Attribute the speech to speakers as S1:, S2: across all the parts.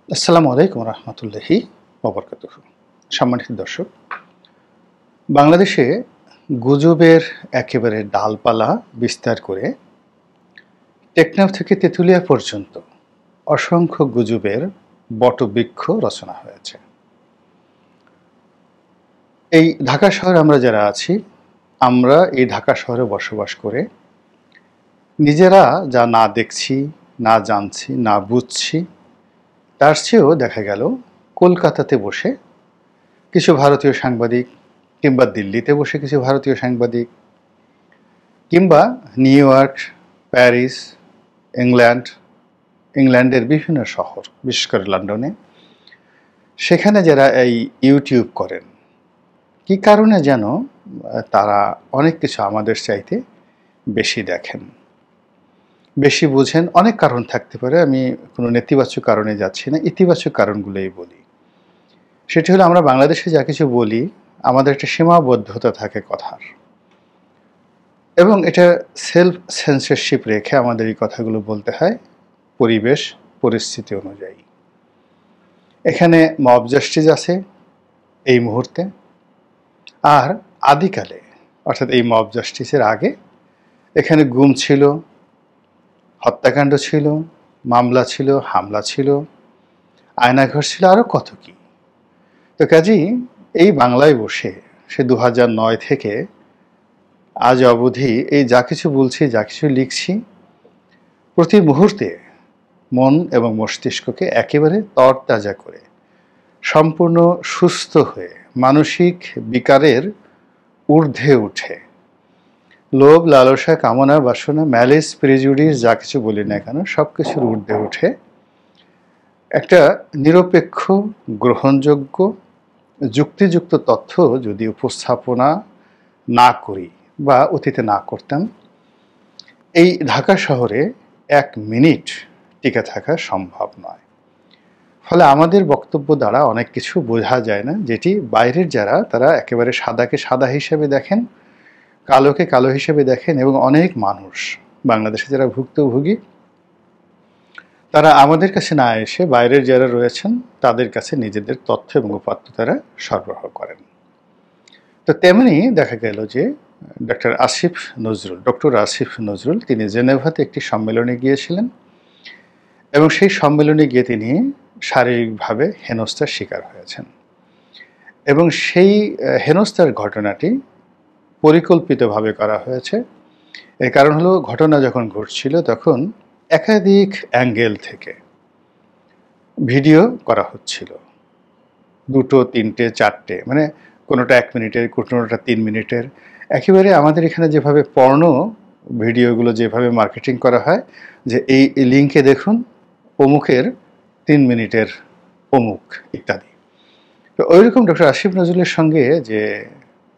S1: আসসালামু আলাইকুম রহমতুল্লাহি ওবরকাতুহ। সম্মানিত দর্শক, বাংলাদেশে গুজবের একেবারে ডালপালা বিস্তার করে টেকনাফ থেকে তেঁতুলিয়া পর্যন্ত অসংখ্য গুজবের বটবৃক্ষ রচনা হয়েছে। এই ঢাকা শহরে আমরা যারা আছি, আমরা এই ঢাকা শহরে বসবাস করে নিজেরা যা না দেখছি, না জানছি, না বুঝছি, তার চেয়েও দেখা গেল কলকাতাতে বসে কিছু ভারতীয় সাংবাদিক, কিংবা দিল্লিতে বসে কিছু ভারতীয় সাংবাদিক, কিংবা নিউ ইয়র্ক, প্যারিস, ইংল্যান্ডের বিভিন্ন শহর, বিশেষ করে লন্ডনে, সেখানে যারা এই ইউটিউব করেন, কি কারণে যেন তারা অনেক কিছু আমাদের চাইতে বেশি দেখেন, বেশি বুঝেন। অনেক কারণ থাকতে পারে, আমি কোনো নেতিবাচক কারণে যাচ্ছি না, ইতিবাচক কারণগুলোই বলি। সেটি হলো, আমরা বাংলাদেশে যা কিছু বলি, আমাদের একটা সীমাবদ্ধতা থাকে কথার, এবং এটা সেলফ সেন্সরশিপ রেখে আমাদের এই কথাগুলো বলতে হয় পরিবেশ পরিস্থিতি অনুযায়ী। এখানে মব জাস্টিস আছে এই মুহূর্তে, আর আদিকালে অর্থাৎ এই মব জাস্টিসের আগে এখানে গুম ছিল, হত্যাকাণ্ড ছিল, মামলা ছিল, হামলা ছিল, আয়নাঘর ছিল, আরও কত কি। তো কাজেই এই বাংলায় বসে সে 2009 থেকে আজ অবধি এই যা কিছু বলছি, যা কিছু লিখছি, প্রতি মুহূর্তে মন এবং মস্তিষ্ককে একেবারে তরতাজা করে, সম্পূর্ণ সুস্থ হয়ে, মানসিক বিকারের ঊর্ধ্বে উঠে, লোভ, লালসা, কামনা, বাসনা, ম্যালিস, প্রিজুডিস যা কিছু বলি না কেন, সব কিছুর ঊর্ধ্বে উঠে একটা নিরপেক্ষ, গ্রহণযোগ্য, যুক্তিযুক্ত তথ্য যদি উপস্থাপনা না করি বা অতীতে না করতাম, এই ঢাকা শহরে 1 মিনিট টিকে থাকা সম্ভব নয়। ফলে আমাদের বক্তব্য দ্বারা অনেক কিছু বোঝা যায় না, যেটি বাইরের যারা, তারা একেবারে সাদাকে সাদা হিসেবে দেখেন, কালোকে কালো হিসেবে দেখেন, এবং অনেক মানুষ বাংলাদেশে যারা ভুক্তভোগী, তারা আমাদের কাছে না এসে বাইরের যারা রয়েছেন তাদের কাছে নিজেদের তথ্য এবং উপাত্ত তারা সরবরাহ করেন। তো তেমনি দেখা গেল যে ডক্টর আসিফ নজরুল তিনি জেনেভাতে একটি সম্মেলনে গিয়েছিলেন, এবং সেই সম্মেলনে গিয়ে তিনি শারীরিকভাবে হেনস্থার শিকার হয়েছেন, এবং সেই হেনস্থার ঘটনাটি পরিকল্পিতভাবে করা হয়েছে। এর কারণ হলো, ঘটনা যখন ঘটছিল তখন একাধিক অ্যাঙ্গেল থেকে ভিডিও করা হচ্ছিল, 2, 3, 4, মানে কোনোটা 1 মিনিটের, কোনোটা 3 মিনিটের। একেবারে আমাদের এখানে যেভাবে পর্ন ভিডিওগুলো যেভাবে মার্কেটিং করা হয়, যে এই লিঙ্কে দেখুন অমুকের 3 মিনিটের অমুক ইত্যাদি। তো ওইরকম ডক্টর আসিফ নজরুলের সঙ্গে যে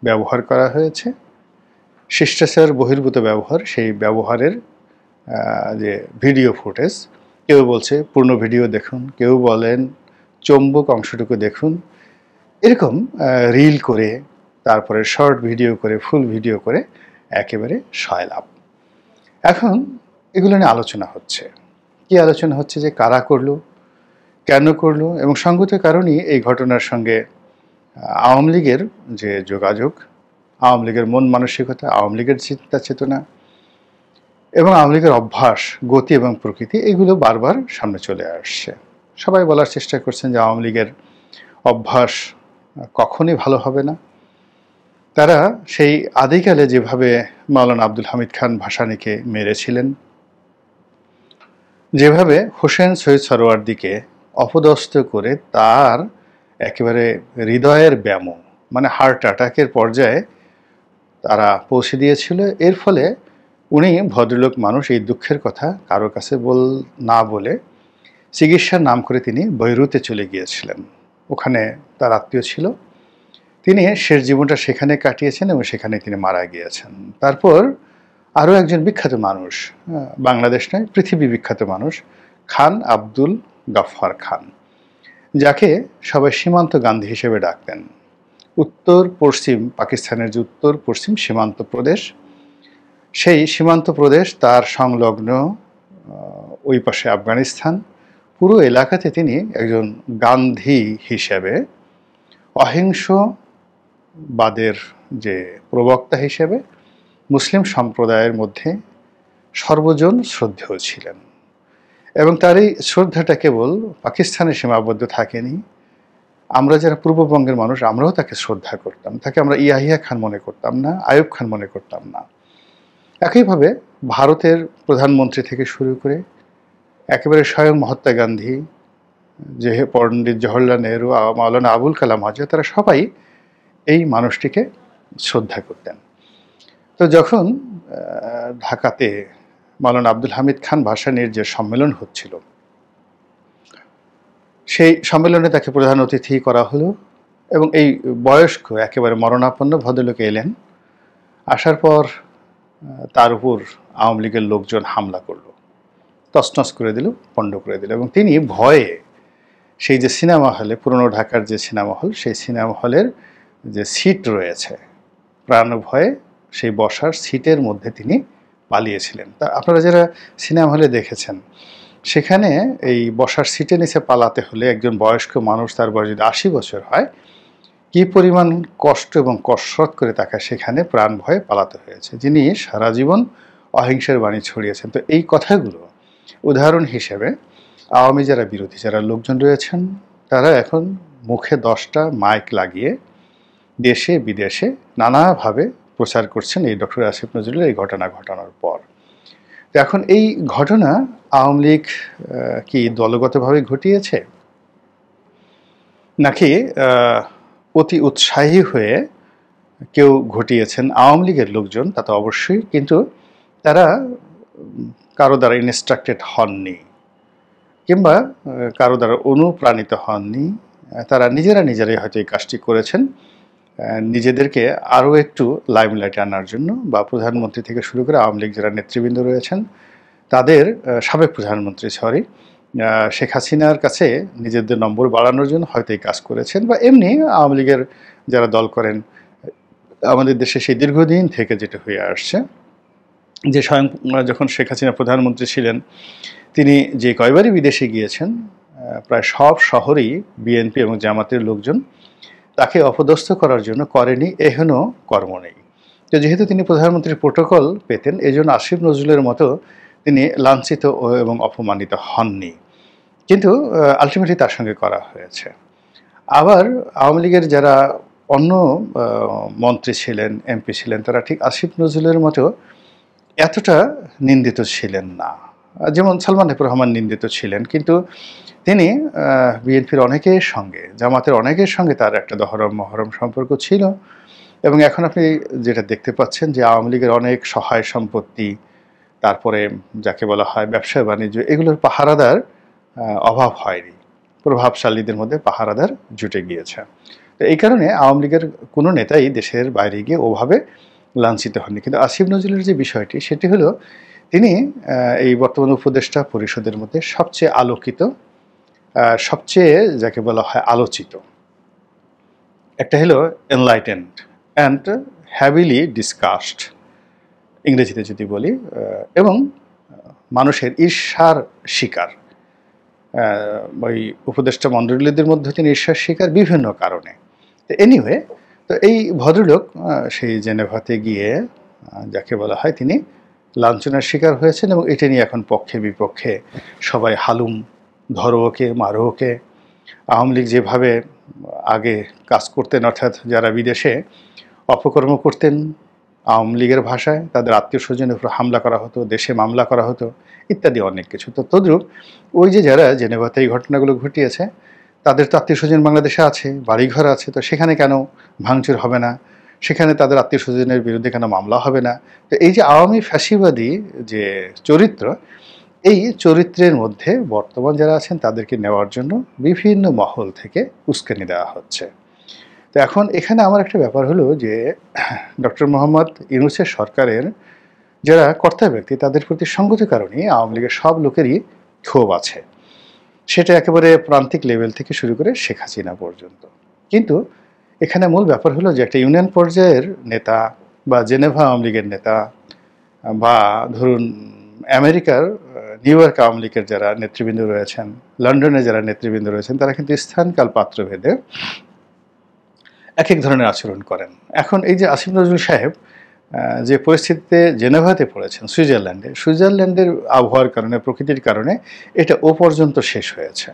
S1: ব্যবহার করা হয়েছে, শিষ্টাচার বহির্ভূত ব্যবহার, সেই ব্যবহারের যে ভিডিও ফুটেজ, কেউ বলছে পূর্ণ ভিডিও দেখুন, কেউ বলেন চম্বক অংশটুকু দেখুন, এরকম রিল করে, তারপরে শর্ট ভিডিও করে, ফুল ভিডিও করে একেবারে সয়লাভ। এখন এগুলো নিয়ে আলোচনা হচ্ছে। কি আলোচনা হচ্ছে? যে কারা করলো, কেন করলো, এবং সঙ্গত কারণেই এই ঘটনার সঙ্গে আওয়ামী লীগের যে যোগাযোগ, আওয়ামী লীগের মন মানসিকতা, আওয়ামী লীগের চিন্তা চেতনা এবং আওয়ামী লীগের অভ্যাস, গতি এবং প্রকৃতি, এগুলো বারবার সামনে চলে আসছে। সবাই বলার চেষ্টা করছেন যে আওয়ামী লীগের অভ্যাস কখনই ভালো হবে না। তারা সেই আদিকালে যেভাবে মাওলানা আব্দুল হামিদ খান ভাসানীকে মেরেছিলেন, যেভাবে হোসেন সৈয়দ সরওয়ার্দীকে অপদস্থ করে তার একেবারে হৃদয়ের ব্যামো, মানে হার্ট অ্যাটাকের পর্যায়ে তারা পৌঁছে দিয়েছিল, এর ফলে উনি ভদ্রলোক মানুষ এই দুঃখের কথা কারো কাছে না বলে চিকিৎসার নাম করে তিনি বৈরুতে চলে গিয়েছিলেন। ওখানে তার আত্মীয় ছিল, তিনি শেষ জীবনটা সেখানে কাটিয়েছেন এবং সেখানে তিনি মারা গিয়েছেন। তারপর আরও একজন বিখ্যাত মানুষ, বাংলাদেশ নয় পৃথিবী বিখ্যাত মানুষ, খান আব্দুল গাফফার খান, যাকে সবাই সীমান্ত গান্ধী হিসেবে ডাকতেন। উত্তর পশ্চিম পাকিস্তানের যে উত্তর পশ্চিম সীমান্ত প্রদেশ, সেই সীমান্ত প্রদেশ, তার সংলগ্ন ওই পাশে আফগানিস্তান, পুরো এলাকাতে তিনি একজন গান্ধী হিসেবে, অহিংসবাদের যে প্রবক্তা হিসেবে মুসলিম সম্প্রদায়ের মধ্যে সর্বজন শ্রদ্ধেয় ছিলেন। এবং তার এই শ্রদ্ধাটা কেবল পাকিস্তানে সীমাবদ্ধ থাকেনি। আমরা যারা পূর্ববঙ্গের মানুষ, আমরাও তাকে শ্রদ্ধা করতাম। তাকে আমরা ইয়াহিয়া খান মনে করতাম না, আইয়ুব খান মনে করতাম না। একইভাবে ভারতের প্রধানমন্ত্রী থেকে শুরু করে একেবারে স্বয়ং মহাত্মা গান্ধী, যে পণ্ডিত জওহরলাল নেহরু, মাওলানা আবুল কালাম আজাদ, তারা সবাই এই মানুষটিকে শ্রদ্ধা করতেন। তো যখন ঢাকাতে মাওলানা আব্দুল হামিদ খান ভাসানীর যে সম্মেলন হচ্ছিল, সেই সম্মেলনে তাকে প্রধান অতিথি করা হলো এবং এই বয়স্ক একেবারে মরণাপন্ন ভদ্রলোক এলেন। আসার পর তার উপর আওয়ামী লীগের লোকজন হামলা করলো, তছনছ করে দিল, পণ্ড করে দিল। এবং তিনি ভয়ে সেই যে সিনেমা হলে, পুরনো ঢাকার যে সিনেমা হল, সেই সিনেমা হলের যে সিট রয়েছে, প্রাণ ভয়ে সেই বসার সিটের মধ্যে তিনি পালিয়েছিলেন। তা আপনারা যারা সিনেমা হলে দেখেছেন, সেখানে এই বসার সিটে নিচে পালাতে হলে একজন বয়স্ক মানুষ, তার বয়স যদি 80 বছর হয়, কি পরিমাণ কষ্ট এবং কসরত করে তাকে সেখানে প্রাণ ভয়ে পালাতে হয়েছে, যিনি সারা জীবন অহিংসার বাণী ছড়িয়েছেন। তো এই কথাগুলো উদাহরণ হিসেবে আওয়ামী যারা বিরোধী যারা লোকজন রয়েছেন, তারা এখন মুখে 10টা মাইক লাগিয়ে দেশে বিদেশে নানাভাবে প্রচার করছেন এই ডক্টর আসিফ নজরুলের এই ঘটনা ঘটানোর পর। তো এখন এই ঘটনা আওয়ামী লীগ কি দলগতভাবে ঘটিয়েছে, নাকি অতি উৎসাহী হয়ে কেউ ঘটিয়েছেন আওয়ামী লীগের লোকজন, তা তো অবশ্যই। কিন্তু তারা কারো দ্বারা ইনস্ট্রাক্টেড হননি, কিংবা কারো দ্বারা অনুপ্রাণিত হননি। তারা নিজেরাই হয়তো এই কাজটি করেছেন নিজেদেরকে আরও একটু লাইমলাইটে আনার জন্য, বা প্রধানমন্ত্রী থেকে শুরু করে আওয়ামী লীগ যারা নেতৃবৃন্দ রয়েছেন, তাদের সাবেক প্রধানমন্ত্রী শেখ হাসিনার কাছে নিজেদের নম্বর বাড়ানোর জন্য হয়তো এই কাজ করেছেন, বা এমনি আওয়ামী লীগের যারা দল করেন আমাদের দেশে সেই দীর্ঘদিন থেকে যেটা হয়ে আসছে, যে স্বয়ং যখন শেখ হাসিনা প্রধানমন্ত্রী ছিলেন, তিনি যে কয়বারই বিদেশে গিয়েছেন, প্রায় সব শহরেই বিএনপি এবং জামাতের লোকজন তাকে অপদস্থ করার জন্য করেনি এহেন কর্ম নেই। তো যেহেতু তিনি প্রধানমন্ত্রীর প্রোটোকল পেতেন, এই জন্য আসিফ নজরুলের মতো তিনি লাঞ্ছিত এবং অপমানিত হননি, কিন্তু আলটিমেটলি তার সঙ্গে করা হয়েছে। আবার আওয়ামী লীগের যারা অন্য মন্ত্রী ছিলেন, এমপি ছিলেন, তারা ঠিক আসিফ নজরুলের মতো এতটা নিন্দিত ছিলেন না। যেমন সালমান এফ রহমান নিন্দিত ছিলেন, কিন্তু তিনি বিএনপির অনেকের সঙ্গে, জামাতের অনেকের সঙ্গে তার একটা দহরম মহরম সম্পর্ক ছিল। এবং এখন আপনি যেটা দেখতে পাচ্ছেন যে আওয়ামী লীগের অনেক সহায় সম্পত্তি, তারপরে যাকে বলা হয় ব্যবসা বাণিজ্য, এগুলোর পাহারাদার অভাব হয়নি, প্রভাবশালীদের মধ্যে পাহারাদার জুটে গিয়েছে। তো এই কারণে আওয়ামী লীগের কোনো নেতাই দেশের বাইরে গিয়ে ওভাবে লাঞ্ছিত হননি। কিন্তু আসিফ নজরুলের যে বিষয়টি, সেটি হলো তিনি এই বর্তমান উপদেষ্টা পরিষদের মধ্যে সবচেয়ে আলোকিত, সবচেয়ে যাকে বলা হয় আলোচিত, একটা হলো এনলাইটেন্ড অ্যান্ড হ্যাভিলি ডিসকাস্ট ইংরেজিতে যদি বলি, এবং মানুষের ঈর্ষার শিকার। ওই উপদেষ্টা মণ্ডলীদের মধ্যে তিনি ঈর্ষার শিকার বিভিন্ন কারণে। তো এনিওয়ে, তো এই ভদ্রলোক সেই জেনেভাতে গিয়ে যাকে বলা হয় তিনি লাঞ্ছনার শিকার হয়েছেন, এবং এটা নিয়ে এখন পক্ষে বিপক্ষে সবাই হালুম, ধরো ওকে, মারো ওকে। আওয়ামী লীগ যেভাবে আগে কাজ করতেন, অর্থাৎ যারা বিদেশে অপকর্ম করতেন, আওয়ামী লীগের ভাষায় তাদের আত্মীয় স্বজনের উপর হামলা করা হতো, দেশে মামলা করা হতো, ইত্যাদি অনেক কিছু। তো তদ্রূপ ওই যে যারা জেনেভাতে এই ঘটনাগুলো ঘটিয়েছে, তাদের তো আত্মীয় স্বজন বাংলাদেশে আছে, বাড়িঘর আছে, তো সেখানে কেন ভাঙচুর হবে না, সেখানে তাদের আত্মীয় স্বজনের বিরুদ্ধে কেন মামলা হবে না? তো এই যে আওয়ামী ফ্যাসিবাদী যে চরিত্র, এই চরিত্রের মধ্যে বর্তমান যারা আছেন তাদেরকে নেওয়ার জন্য বিভিন্ন মহল থেকে উস্কানি দেওয়া হচ্ছে। তো এখন এখানে আমার একটা ব্যাপার হলো যে ডক্টর মোহাম্মদ ইউনূসের সরকারের যারা কর্তা ব্যক্তি, তাদের প্রতি সঙ্গত কারণে আওয়ামী লীগের সব লোকেরই ক্ষোভ আছে, সেটা একেবারে প্রান্তিক লেভেল থেকে শুরু করে শেখ হাসিনা পর্যন্ত। কিন্তু এখানে মূল ব্যাপার হলো যে একটা ইউনিয়ন পর্যায়ের নেতা, বা জেনেভা আওয়ামী লীগের নেতা, বা ধরুন আমেরিকার নিউ ইয়র্ক আওয়ামী লীগের যারা নেতৃবৃন্দ রয়েছেন, লন্ডনে যারা নেতৃবৃন্দ রয়েছেন, তারা কিন্তু স্থানকাল পাত্রভেদে এক এক ধরনের আচরণ করেন। এখন এই যে আসিফ নজরুল সাহেব যে পরিস্থিতিতে জেনেভাতে পড়েছেন, সুইজারল্যান্ডের আবহাওয়ার কারণে, প্রকৃতির কারণে এটা ও পর্যন্ত শেষ হয়েছে।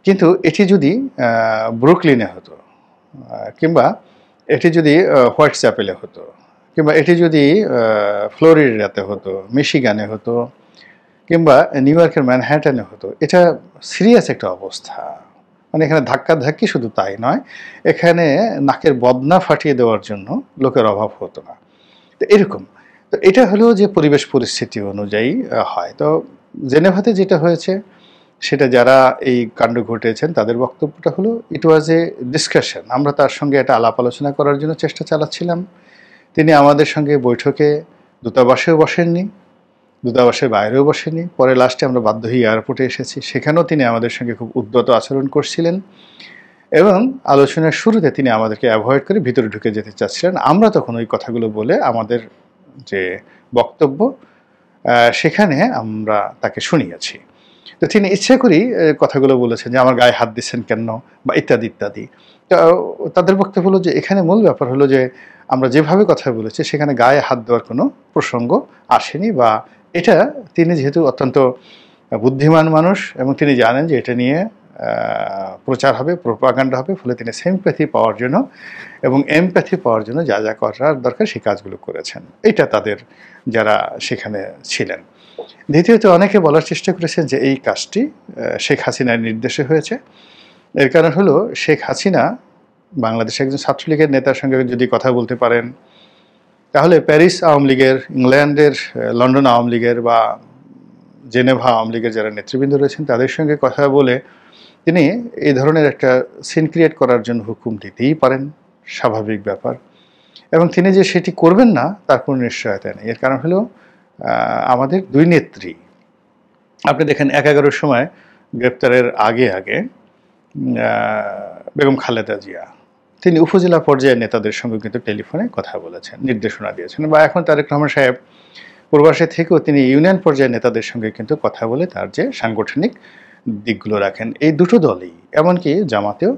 S1: কিন্তু এটি যদি ব্রুকলিনে হতো, কিংবা এটি যদি হোয়াইটচ্যাপেলে হতো, কিংবা এটি যদি ফ্লোরিডাতে হতো, মিশিগানে হতো, কিংবা নিউ ইয়র্কের ম্যানহ্যাটনে হতো, এটা সিরিয়াস একটা অবস্থা। মানে এখানে ধাক্কি শুধু তাই নয়, এখানে নাকের বদনা ফাটিয়ে দেওয়ার জন্য লোকের অভাব হতো না। তো এরকম, তো এটা হলো যে পরিবেশ পরিস্থিতি অনুযায়ী হয়। তো জেনেভাতে যেটা হয়েছে, সেটা যারা এই কাণ্ড ঘটেছেন তাদের বক্তব্যটা হলো, ইট ওয়াজ এ ডিসকাশন। আমরা তার সঙ্গে একটা আলাপ আলোচনা করার জন্য চেষ্টা চালাচ্ছিলাম। তিনি আমাদের সঙ্গে বৈঠকে দূতাবাসেও বসেননি, দূতাবাসের বাইরেও বসেনি। পরে লাস্টে আমরা বাধ্য হয়ে এয়ারপোর্টে এসেছি, সেখানেও তিনি আমাদের সঙ্গে খুব উদ্যত আচরণ করছিলেন এবং আলোচনার শুরুতে তিনি আমাদেরকে অ্যাভয়েড করে ভিতরে ঢুকে যেতে চাচ্ছিলেন। আমরা তখন ওই কথাগুলো বলে আমাদের যে বক্তব্য সেখানে আমরা তাকে শুনিয়েছি। তো তিনি ইচ্ছা করেই কথাগুলো বলেছেন যে আমার গায়ে হাত দিচ্ছেন কেন, বা ইত্যাদি ইত্যাদি। তো তাদের বক্তব্য হলো যে এখানে মূল ব্যাপার হলো যে আমরা যেভাবে কথা বলেছি সেখানে গায়ে হাত দেওয়ার কোনো প্রসঙ্গ আসেনি, বা এটা তিনি যেহেতু অত্যন্ত বুদ্ধিমান মানুষ এবং তিনি জানেন যে এটা নিয়ে প্রচার হবে, প্রোপাগান্ডা হবে, ফলে তিনি সিম্প্যাথি পাওয়ার জন্য এবং এমপ্যাথি পাওয়ার জন্য যা যা করার দরকার সেই কাজগুলো করেছেন। এটা তাদের যারা সেখানে ছিলেন। দ্বিতীয়ত, অনেকে বলার চেষ্টা করেছেন যে এই কাজটি শেখ হাসিনার নির্দেশে হয়েছে। এর কারণ হলো, শেখ হাসিনা বাংলাদেশে একজন ছাত্রলীগের নেতার সঙ্গে যদি কথা বলতে পারেন, তাহলে প্যারিস আওয়ামী লীগের, ইংল্যান্ডের, লন্ডন আওয়ামী লীগের বা জেনেভা আওয়ামী লীগের যারা নেতৃবৃন্দ রয়েছেন তাদের সঙ্গে কথা বলে তিনি এই ধরনের একটা সিন ক্রিয়েট করার জন্য হুকুম দিতেই পারেন, স্বাভাবিক ব্যাপার। এবং তিনি যে সেটি করবেন না তার কোনো নিশ্চয়তা নেই। এর কারণ হলো আমাদের দুই নেত্রী, আপনি দেখেন 11-11 সময় গ্রেপ্তারের আগে আগে বেগম খালেদা জিয়া তিনি উপজেলা পর্যায়ের নেতাদের সঙ্গে কিন্তু টেলিফোনে কথা বলেছেন, নির্দেশনা দিয়েছেন, বা এখন তারেক রহমান সাহেব প্রবাসে থেকেও তিনি ইউনিয়ন পর্যায়ের নেতাদের সঙ্গে কিন্তু কথা বলে তার যে সাংগঠনিক দিকগুলো রাখেন। এই দুটো দলই, এমনকি জামাতেও,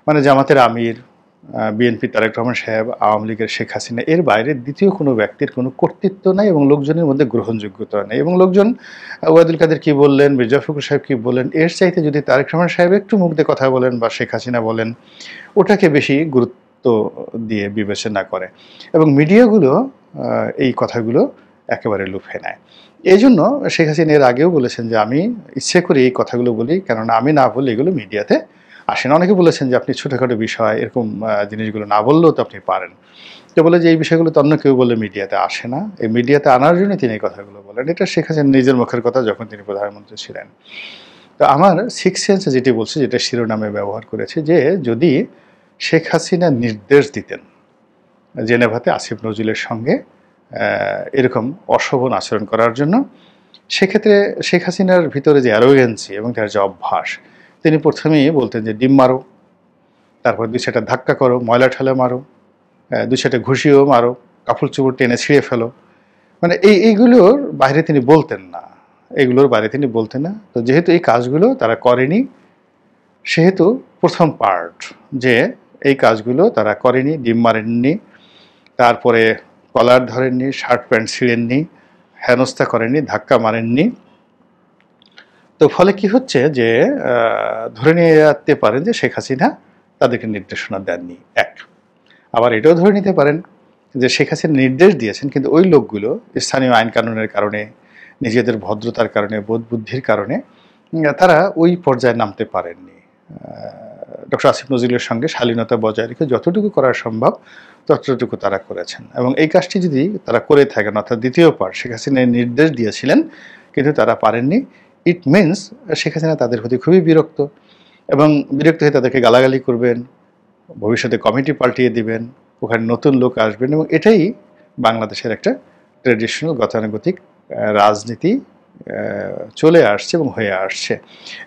S1: মানে জামাতের আমির, বিএনপি তারেক রহমান সাহেব, আওয়ামী লীগের শেখ হাসিনা, এর বাইরে দ্বিতীয় কোনো ব্যক্তির কোনো কর্তৃত্ব নাই এবং লোকজনের মধ্যে গ্রহণযোগ্যতা নেই। এবং লোকজন ওবায়দুল কাদের কী বললেন, মির্জা ফখরুল সাহেব কী বললেন, এর চাইতে যদি তারেক রহমান সাহেব একটু মুখ দিয়ে কথা বলেন বা শেখ হাসিনা বলেন, ওটাকে বেশি গুরুত্ব দিয়ে বিবেচনা করে এবং মিডিয়াগুলো এই কথাগুলো একেবারে লুফে নেয়। এই জন্য শেখ হাসিনা এর আগেও বলেছেন যে আমি ইচ্ছে করে এই কথাগুলো বলি, কেননা আমি না বললে এগুলো মিডিয়াতে আসে না। অনেকে বলেছেন যে আপনি ছোটোখাটো বিষয় এরকম জিনিসগুলো না বললেও তো আপনি পারেন। তো বলে যে এই বিষয়গুলো তো অন্য কেউ বলে মিডিয়াতে আসে না, এই মিডিয়াতে আনার জন্য তিনি এই কথাগুলো বলেন। এটা শেখ হাসিনা নিজের মুখের কথা যখন তিনি প্রধানমন্ত্রী ছিলেন। তো আমার সিক্স সেন্স যেটি বলছে, যেটা শিরোনামে ব্যবহার করেছে, যে যদি শেখ হাসিনা নির্দেশ দিতেন জেনেভাতে আসিফ নজরুলের সঙ্গে এরকম অশোভন আচরণ করার জন্য, সেক্ষেত্রে শেখ হাসিনার ভিতরে যে অ্যারোগেন্সি এবং তার যে অভ্যাস, তিনি প্রথমেই বলতেন যে ডিম মারো, তারপর 2-4টা ধাক্কা করো, ময়লা ঠেলে মারো, 2-4টা ঘুষিও মারো, কাপড় চোপড় টেনে ছিঁড়ে ফেলো। মানে এইগুলোর বাইরে তিনি বলতেন না, এগুলোর বাইরে তিনি বলতেন না। তো যেহেতু এই কাজগুলো তারা করেনি, সেহেতু প্রথম পার্ট যে এই কাজগুলো তারা করেনি, ডিম মারেননি, তারপরে কলার ধরেননি, শার্ট প্যান্ট ছিঁড়েননি, হেনস্থা করেননি, ধাক্কা মারেননি। তো ফলে কি হচ্ছে যে ধরে নিয়ে যেতে পারেন যে শেখ হাসিনা তাদেরকে নির্দেশনা দেননি, এক। আবার এটাও ধরে নিতে পারেন যে শেখ হাসিনা নির্দেশ দিয়েছেন, কিন্তু ওই লোকগুলো স্থানীয় আইন কানুনের কারণে, নিজেদের ভদ্রতার কারণে, বোধ বুদ্ধির কারণে তারা ওই পর্যায়ে নামতে পারেননি। ডক্টর আসিফ নজরুলের সঙ্গে শালীনতা বজায় রেখে যতটুকু করা সম্ভব ততটুকু তারা করেছেন। এবং এই কাজটি যদি তারা করে থাকেন, অর্থাৎ দ্বিতীয় পার্ট, শেখ হাসিনা নির্দেশ দিয়েছিলেন কিন্তু তারা পারেননি, ইট মিনস শেখ হাসিনা তাদের প্রতি খুবই বিরক্ত এবং বিরক্ত হয়ে তাদেরকে গালাগালি করবেন, ভবিষ্যতে কমিটি পাল্টিয়ে দিবেন, ওখানে নতুন লোক আসবেন। এবং এটাই বাংলাদেশের একটা ট্র্যাডিশনাল গতানুগতিক রাজনীতি চলে আসছে এবং হয়ে আসছে।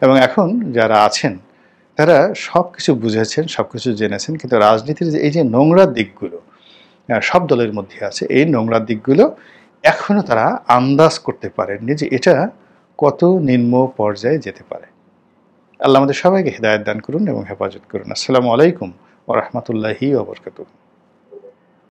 S1: এবং এখন যারা আছেন তারা সব কিছু বুঝেছেন, সব কিছু জেনেছেন, কিন্তু রাজনীতির এই যে নোংরা দিকগুলো সব দলের মধ্যে আছে, এই নোংরা দিকগুলো এখনও তারা আন্দাজ করতে পারেননি যে এটা কত নিম্ন পর্যায়ে যেতে পারে। আল্লাহ আমাদের সবাইকে হিদায়াত দান করুন এবং হেফাজত করুন। আসসালামু আলাইকুম ওয়া রাহমাতুল্লাহি ওয়া বারাকাতুহু।